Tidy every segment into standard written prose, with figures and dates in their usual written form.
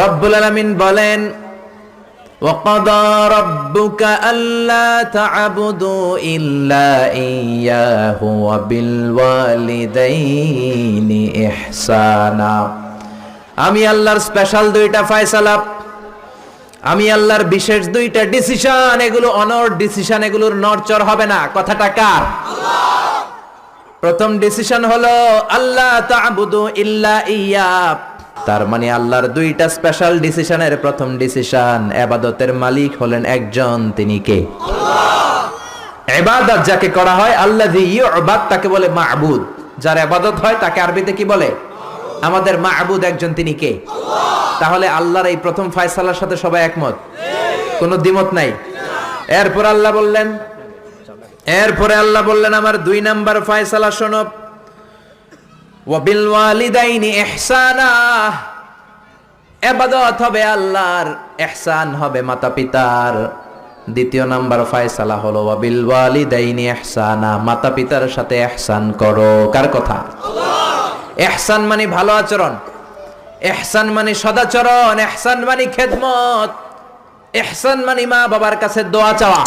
রব্বুল আলামিন বলেন, وَقَضَى رَبُّكَ أَلَّا تَعْبُدُوا إِلَّا إِيَّاهُ وَبِالْوَالِدَيْنِ إِحْسَانًا। আমি আল্লাহর স্পেশাল দুইটা ফয়সালা, আমি আল্লাহর বিশেষ দুইটা ডিসিশন, এগুলো অনর ডিসিশন, এগুলোর নড়চড় হবে না। কথাটা কার? আল্লাহ। প্রথম ডিসিশন হলো আল্লাহ তা'বুদু ইল্লা ইয়্যা, তার মানে আল্লাহর দুইটা স্পেশাল ডিসিশনের প্রথম ডিসিশন, ইবাদতের মালিক হলেন একজন, তিনি কে? আল্লাহ। ইবাদত যাকে করা হয়, আল্লাযী ইউবাদ, তাকে বলে মা'বুদ। যার ইবাদত হয় তাকে আরবিতে কি বলে? আমাদের মা'বুদ একজন, তিনি কে? আল্লাহ। তাহলে আল্লাহর এই প্রথম ফয়সালার সাথে সবাই একমত? কোনো দ্বিমত নাই। এরপর আল্লাহ বললেন আমার দুই নাম্বার ফয়সালা শোনো, ওয়াবিল ওয়ালিদাইনি ইহসানা। ইবাদত হবে আল্লাহর, ইহসান হবে মাতা পিতার। দ্বিতীয় নাম্বার ফয়সালা হলো ওয়াবিল ওয়ালিদাইনি ইহসানা, মাতা পিতার সাথে ইহসান করো। কার কথা? আল্লাহ। ইহসান মানে ভালো আচরণ, ইহসান মানে সদাচরণ, ইহসান মানে খেদমত, ইহসান মানে মা বাবার কাছে দোয়া চাওয়া,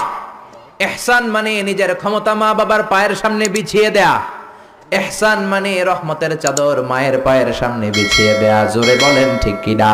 ইহসান মানে নিজের ক্ষমতা মা বাবার পায়ের সামনে বিছিয়ে দেয়া, ইহসান মানে রহমতের চাদর মায়ের পায়ের সামনে বিছিয়ে দেয়া। জোরে বলেন ঠিক কিনা?